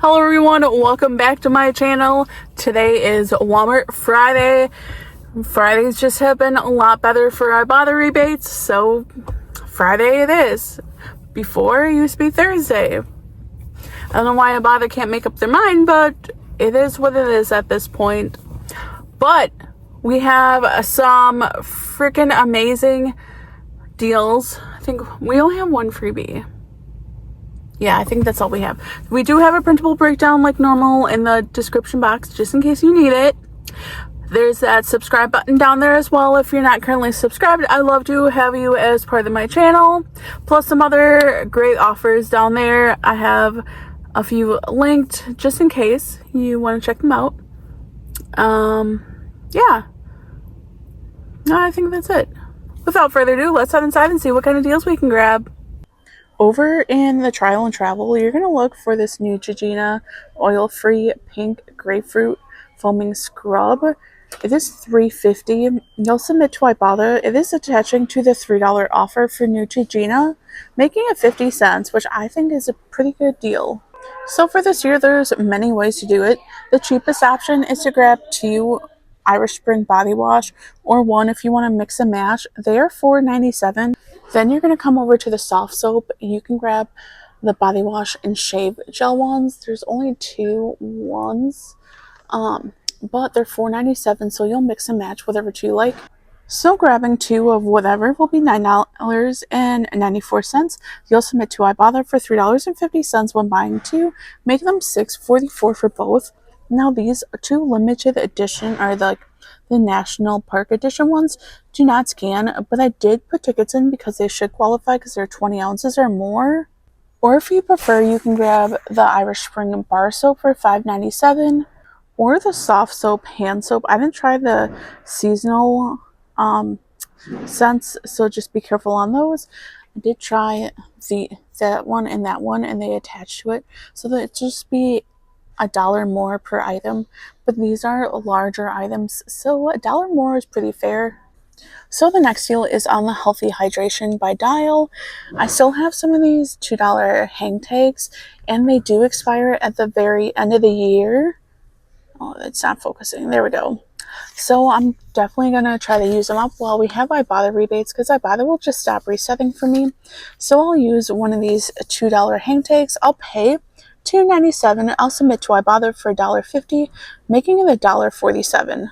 Hello everyone, welcome back to my channel. Today is Walmart Friday. Fridays just have been a lot better for Ibotta rebates, so Friday it is. Before it used to be Thursday. I don't know why Ibotta can't make up their mind, but it is what it is at this point. But we have some freaking amazing deals. I think we only have one freebie. Yeah, I think that's all we have. We do have a printable breakdown like normal in the description box, just in case you need it. There's that subscribe button down there as well if you're not currently subscribed. I'd love to have you as part of my channel. Plus some other great offers down there. I have a few linked just in case you want to check them out. Yeah. No, I think that's it. Without further ado, let's head inside and see what kind of deals we can grab. Over in the Trial and Travel, you're going to look for this Neutrogena oil-free pink grapefruit foaming scrub. It is $3.50. You'll submit to Ibotta. It is attaching to the $3 offer for Neutrogena, making it 50 cents, which I think is a pretty good deal. So for this year, there's many ways to do it. The cheapest option is to grab 2 Irish Spring body wash, or 1 if you want to mix and match. They are $4.97. Then you're going to come over to the soft soap. You can grab the body wash and shave gel ones. There's only 2 ones, but they're $4.97, so you'll mix and match whatever you like. So grabbing 2 of whatever will be $9.94. You'll submit to Ibotta for $3.50 when buying 2, make them $6.44 for both. Now these 2 limited edition are the National Park Edition ones do not scan, but I did put tickets in because they should qualify because they're 20 ounces or more. Or if you prefer, you can grab the Irish Spring bar soap for $5.97 or the soft soap hand soap. I didn't try the seasonal scents, so just be careful on those. I did try that one, and they attached to it, so that it just be $1 more per item, but these are larger items, so $1 more is pretty fair. So the next deal is on the Healthy Hydration by Dial. I still have some of these $2 hang tags, and they do expire at the very end of the year. Oh, it's not focusing. There we go. So I'm definitely going to try to use them up while we have Ibotta rebates, because Ibotta will just stop resetting for me. So I'll use one of these $2 hang tags. I'll pay $2.97. I'll submit to Ibotta for $1.50, making it $1.47.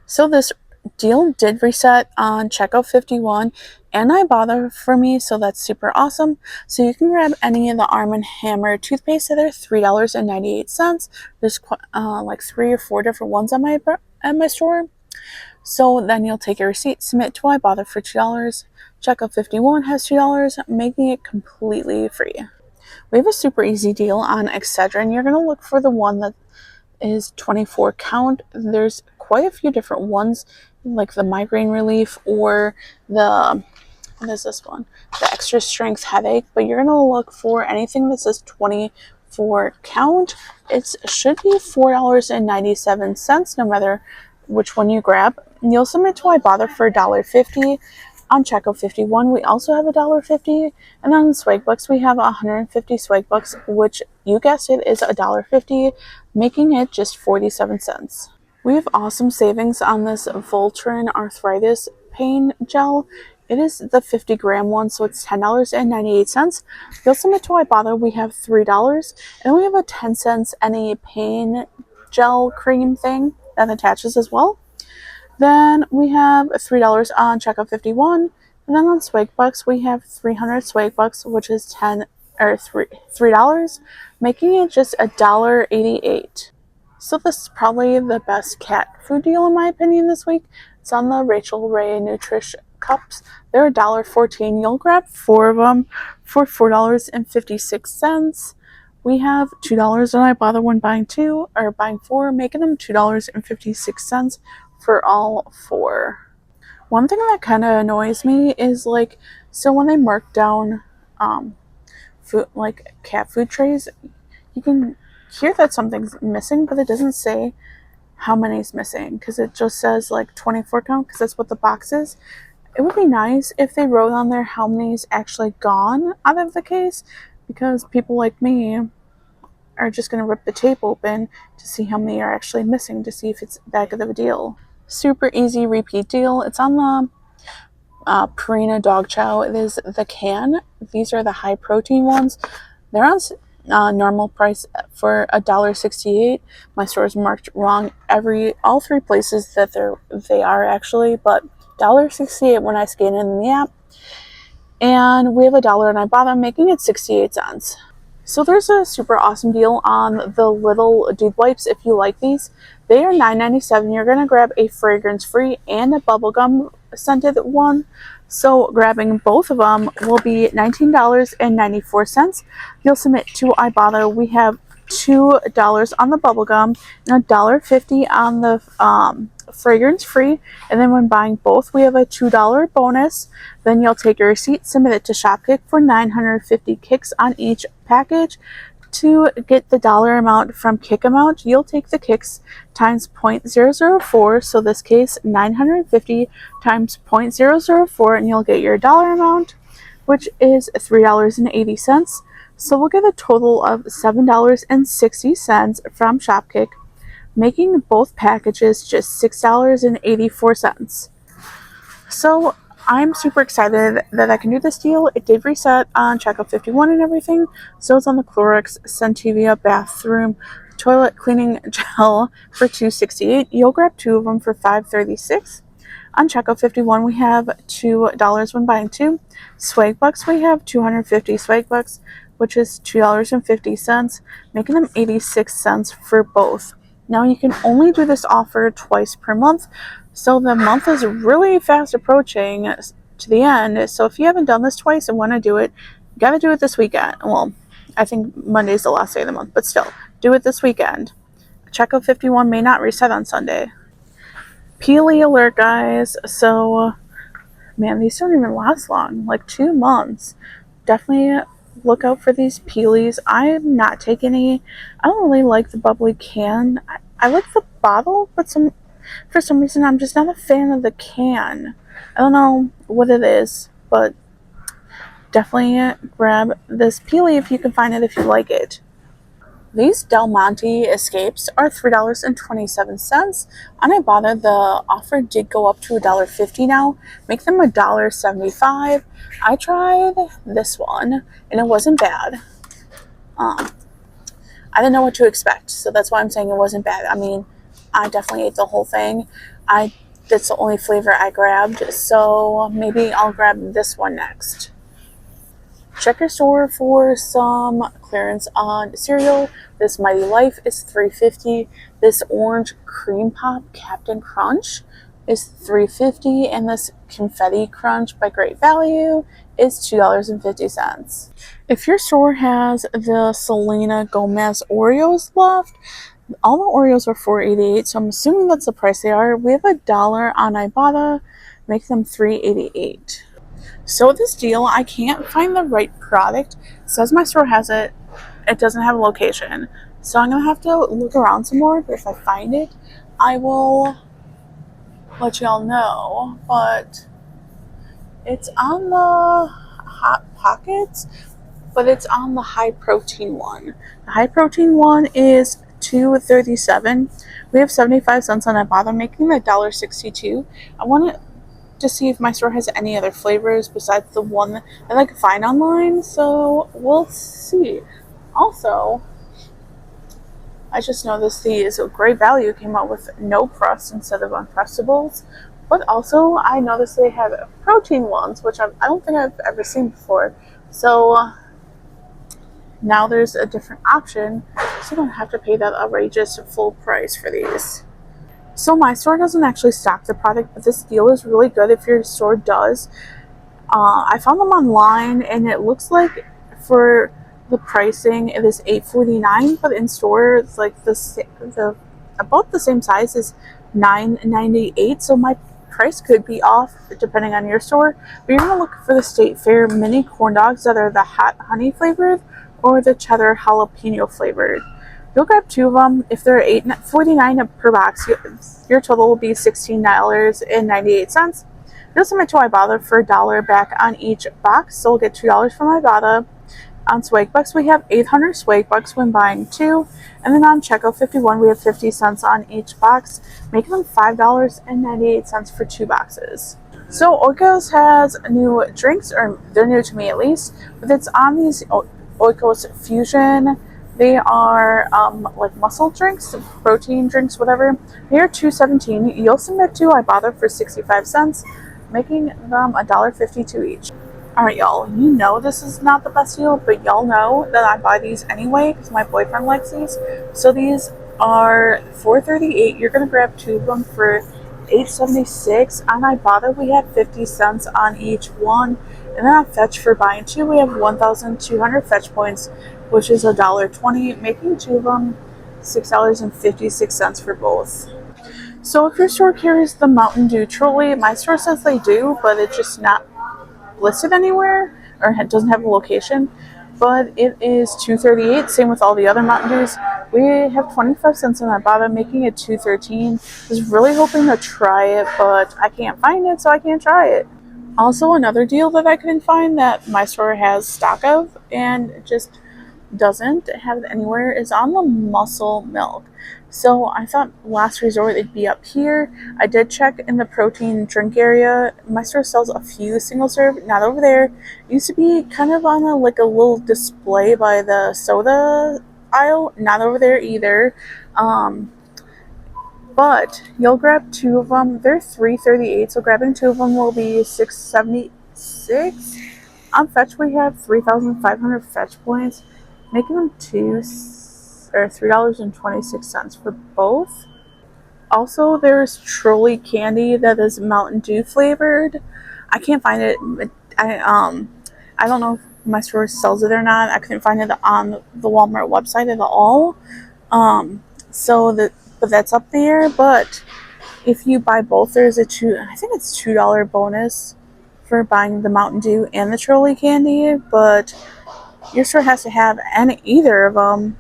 So this deal did reset on checkout 51 and Ibotta for me, so that's super awesome. So you can grab any of the Arm & Hammer toothpaste that are $3.98. There's like 3 or 4 different ones at my store. So then you'll take your receipt, submit to Ibotta for $2. Checkout 51 has $2, making it completely free. We have a super easy deal on Excedrin. You're going to look for the one that is 24 count. There's quite a few different ones, like the migraine relief or the, what is this one? The extra strength headache. But you're going to look for anything that says 24 count. It should be $4.97 no matter which one you grab. You'll submit to Ibotta for $1.50. On checkout 51, we also have $1.50, and on Swagbucks, we have 150 Swagbucks, which you guessed it is $1.50, making it just 47 cents. We have awesome savings on this Voltaren arthritis pain gel. It is the 50-gram one, so it's $10.98. You'll submit to Ibotta. We have $3, and we have a 10 cents any pain gel cream thing that attaches as well. Then we have $3 on checkout 51, and then on Swagbucks we have 300 Swagbucks, which is $3, making it just $1.88. So this is probably the best cat food deal in my opinion this week. It's on the Rachel Ray Nutrish cups. They're $1.14. You'll grab 4 of them for $4.56. We have $2 on Ibotta when buying 2 or buying 4, making them $2.56. for all 4. One thing that kind of annoys me is so when they mark down food, like cat food trays, you can hear that something's missing, but it doesn't say how many's missing because it just says 24 count, because that's what the box is. It would be nice if they wrote on there how many's actually gone out of the case, because people like me are just going to rip the tape open to see how many are actually missing, to see if it's that good of a deal. Super easy repeat deal. It's on the Purina dog chow. It is the can. These are the high protein ones. They're on normal price for $1.68. My store is marked wrong all three places that they are actually, but $1.68 when I scan in the app. And we have $1 in Ibotta, making it 68 cents. So there's a super awesome deal on the little dude wipes. If you like these, they are $9.97. You're gonna grab a fragrance free and a bubblegum scented one. So grabbing both of them will be $19.94. You'll submit to Ibotta. We have $2 on the bubblegum and $1.50 on the fragrance free. And then when buying both, we have a $2 bonus. Then you'll take your receipt, submit it to Shopkick for 950 kicks on each package. To get the dollar amount from kick amount, you'll take the kicks times 0.004. So this case, 950 times 0.004, and you'll get your dollar amount, which is $3.80. So we'll get a total of $7.60 from Shopkick, making both packages just $6.84. So I'm super excited that I can do this deal. It did reset on checkout 51 and everything. So it's on the Clorox Scentiva bathroom toilet cleaning gel for $2.68. You'll grab two of them for $5.36. On checkout 51, we have $2 when buying two. Swag bucks, we have 250 swag bucks, which is $2.50, making them 86 cents for both. Now you can only do this offer twice per month, so the month is really fast approaching to the end. So if you haven't done this twice and want to do it, you gotta do it this weekend. Well, I think Monday's the last day of the month, but still, do it this weekend. Checkout 51 may not reset on Sunday. Peely alert, guys. So, man, these don't even last long, like 2 months. Definitely look out for these Peelies. I'm not taking any. I don't really like the bubbly can. I like the bottle, but for some reason I'm just not a fan of the can. I don't know what it is, but definitely grab this Peely if you can find it, if you like it. These Del Monte Escapes are $3.27. On Ibotta, the offer did go up to $1.50 now, make them $1.75. I tried this one, and it wasn't bad. I didn't know what to expect, so that's why I'm saying it wasn't bad. I mean, I definitely ate the whole thing. That's the only flavor I grabbed, so maybe I'll grab this one next. Check your store for some clearance on cereal. This Mighty Life is $3.50. This Orange Cream Pop Captain Crunch is $3.50, and this Confetti Crunch by Great Value is $2.50. If your store has the Selena Gomez Oreos left, all the Oreos are $4.88, so I'm assuming that's the price they are. We have $1 on Ibotta, make them $3.88. So this deal, I can't find the right product. It says my store has it. It doesn't have a location. So I'm going to have to look around some more. But if I find it, I will let y'all know. But it's on the Hot Pockets, but it's on the high protein one. The high protein one is $2.37. We have 75 cents on Ibotta, making it $1.62. I want to see if my store has any other flavors besides the one that I can find online, so we'll see. Also, I just noticed these Great Value came out with no crust instead of Uncrustables, but also I noticed they have protein ones, which I don't think I've ever seen before. So now there's a different option, so you don't have to pay that outrageous full price for these. So my store doesn't actually stock the product, but this deal is really good if your store does. I found them online, and it looks like for the pricing it is $8.49, but in store it's like the about the same size as $9.98. So my price could be off depending on your store. But you're gonna look for the State Fair mini corn dogs that are the hot honey flavored or the cheddar jalapeno flavored. You'll grab two of them. If they're $8.49 per box, your total will be $16.98. You'll submit to Ibotta for $1 back on each box, so we'll get $2 from Ibotta. On swag bucks, we have 800 swag bucks when buying 2. And then on checkout 51, we have 50 cents on each box, making them $5.98 for 2 boxes. So Oikos has new drinks, or they're new to me at least, but it's on these Oikos Fusion. They are like muscle drinks, protein drinks, whatever. They are $2.17. You'll submit to Ibotta for 65 cents, making them $1.52 each. Alright, y'all, you know this is not the best deal, but y'all know that I buy these anyway because my boyfriend likes these. So these are $4.38. You're going to grab 2 of them for $8.76. On Ibotta, we have 50 cents on each one. And then on Fetch, for buying 2, we have 1,200 Fetch points, which is $1.20, making 2 of them $6.56 for both. So if your store carries the Mountain Dew trolley, my store says they do, but it's just not listed anywhere, or it doesn't have a location, but it is $2.38. Same with all the other Mountain Dews. We have 25 cents in Ibotta, making it $2.13. I was really hoping to try it, but I can't find it, so I can't try it. Also, another deal that I couldn't find that my store has stock of and just doesn't have it anywhere is on the muscle milk. So I thought last resort it'd be up here. I did check in the protein drink area. My store sells a few single serve, not over there. It used to be kind of on a little display by the soda aisle, not over there either. But you'll grab 2 of them. They're $3.38, so grabbing 2 of them will be $6.76. On Fetch, we have 3,500 Fetch points, making them $3.26 for both. Also, there's Trolley candy that is Mountain Dew flavored. I can't find it. I don't know if my store sells it or not. I couldn't find it on the Walmart website at all. But that's up there. But if you buy both, there's I think it's $2 bonus for buying the Mountain Dew and the Trolley candy. But your store has to have either of them.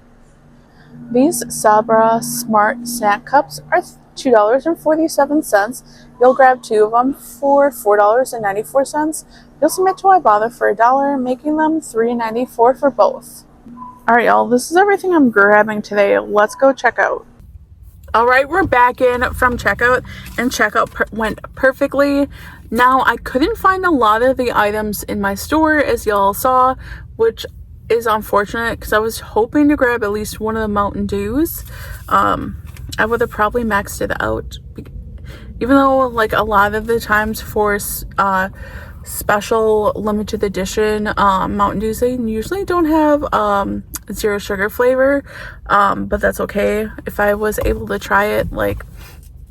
These Sabra Smart Snack Cups are $2.47. You'll grab 2 of them for $4.94. You'll submit to Ibotta for $1, making them $3.94 for both. Alright, y'all, this is everything I'm grabbing today. Let's go check out. Alright, we're back in from checkout, and checkout went perfectly. Now, I couldn't find a lot of the items in my store, as y'all saw, which is unfortunate because I was hoping to grab at least one of the Mountain Dews. I would have probably maxed it out, even though like a lot of the times for special limited edition Mountain Dews, they usually don't have zero sugar flavor, but that's okay. If I was able to try it, like,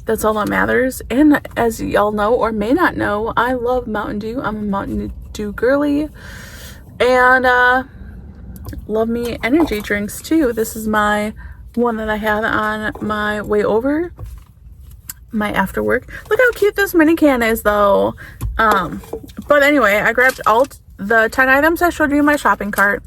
that's all that matters. And as y'all know or may not know, I love Mountain Dew. I'm a Mountain Dew girly, and love me energy drinks too. This is my one that I had on my way over, my after work. Look how cute this mini can is though. But anyway, I grabbed all the 10 items I showed you in my shopping cart.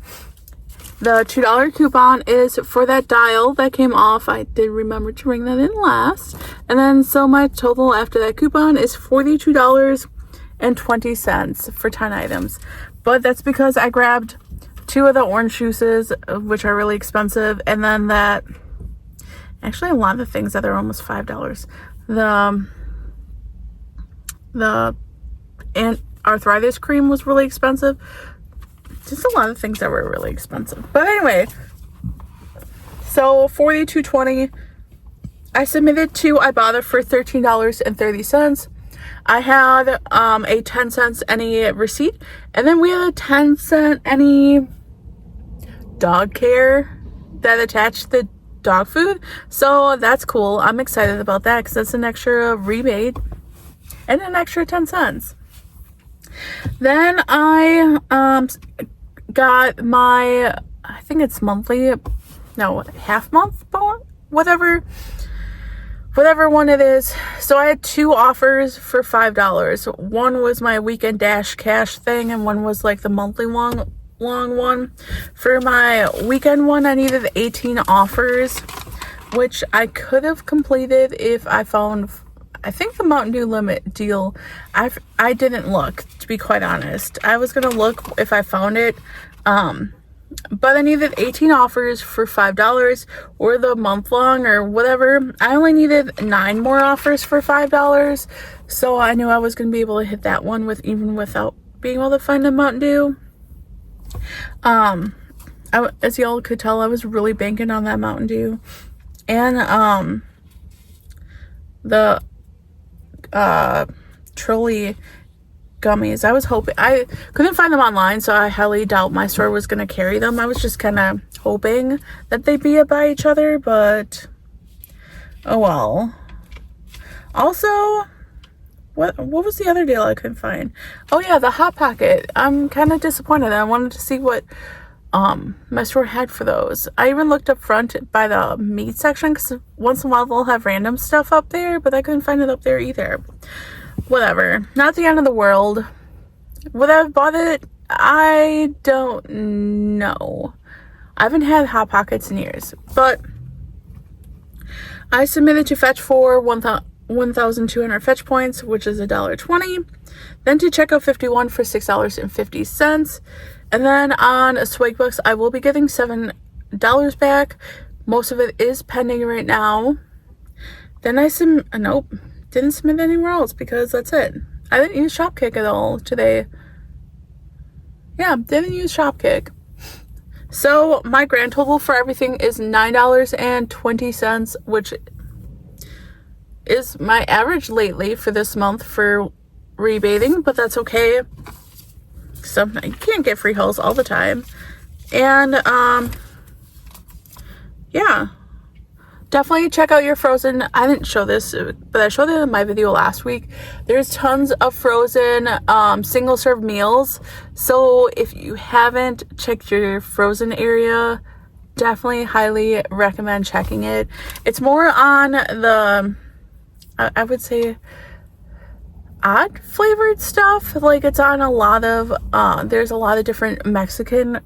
The $2 coupon is for that dial that came off. I did remember to ring that in last. And then so my total after that coupon is $42.20 for 10 items. But that's because I grabbed 2 of the orange juices, which are really expensive, and then actually a lot of things that are almost $5. The arthritis cream was really expensive. Just a lot of things that were really expensive. But anyway, so $42.20. I submitted to Ibotta for $13.30. I had a 10 cents any receipt, and then we had a 10 cent any dog care that attached the dog food. So that's cool. I'm excited about that because that's an extra rebate and an extra 10 cents. Then I got my, I think it's half month, whatever one it is. So I had 2 offers for $5. One was my weekend dash cash thing, and one was like the monthly long one. For my weekend one, I needed 18 offers, which I could have completed if I found, I think, the Mountain Dew limit deal. I didn't look, to be quite honest. I was gonna look if I found it, but I needed 18 offers for $5 or the month long or whatever. I only needed 9 more offers for $5. So I knew I was going to be able to hit that one even without being able to find a Mountain Dew. As y'all could tell, I was really banking on that Mountain Dew. And the Trolley gummies. I was hoping, I couldn't find them online, so I highly doubt my store was going to carry them. I was just kind of hoping that they'd be by each other, but oh well. Also, what was the other deal I couldn't find? Oh yeah, the Hot Pocket. I'm kind of disappointed. I wanted to see what my store had for those. I even looked up front by the meat section because once in a while they'll have random stuff up there, but I couldn't find it up there either. Whatever, not the end of the world. Would I have bought it? I don't know. I haven't had Hot Pockets in years, but I submitted to fetch for 1,200 fetch points, which is $1.20. Then to checkout 51 for $6.50. And then on Swagbucks, I will be getting $7 back. Most of it is pending right now. Then didn't submit anywhere else because that's it. I didn't use Shopkick at all today. Yeah, didn't use Shopkick. So my grand total for everything is $9.20, which is my average lately for this month for rebating, but that's okay. You can't get free hauls all the time. And yeah, definitely check out your frozen. I didn't show this, but I showed it in my video last week. There's tons of frozen single serve meals. So if you haven't checked your frozen area, definitely highly recommend checking it. It's more on the, I would say, odd flavored stuff. Like it's on a lot of there's a lot of different Mexican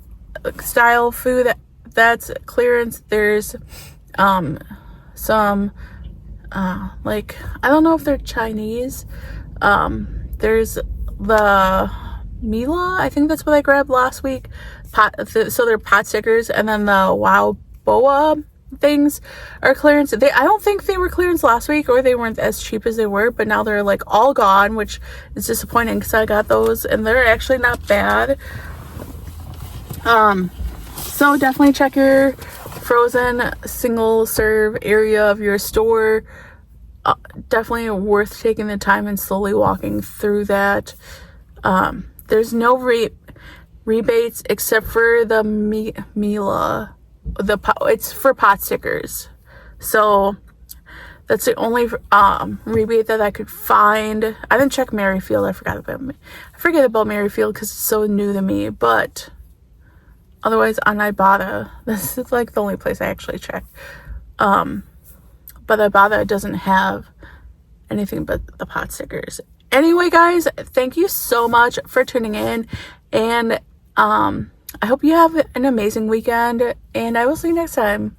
style food that's clearance. There's some like, I don't know if they're Chinese. There's the Mila, I think that's what I grabbed last week. So they're pot stickers, and then the Wow Boa things are clearance. I don't think they were clearance last week, or they weren't as cheap as they were, but now they're like all gone, which is disappointing because I got those and they're actually not bad. So definitely check your frozen single serve area of your store. Definitely worth taking the time and slowly walking through that. There's no rebates except for the Mila. It's for pot stickers, so that's the only rebate that I could find. I didn't check Merrifield. I forget about Merrifield because it's so new to me, but otherwise on Ibotta, this is like the only place I actually checked. But Ibotta doesn't have anything but the pot stickers. Anyway, guys, thank you so much for tuning in, and I hope you have an amazing weekend, and I will see you next time.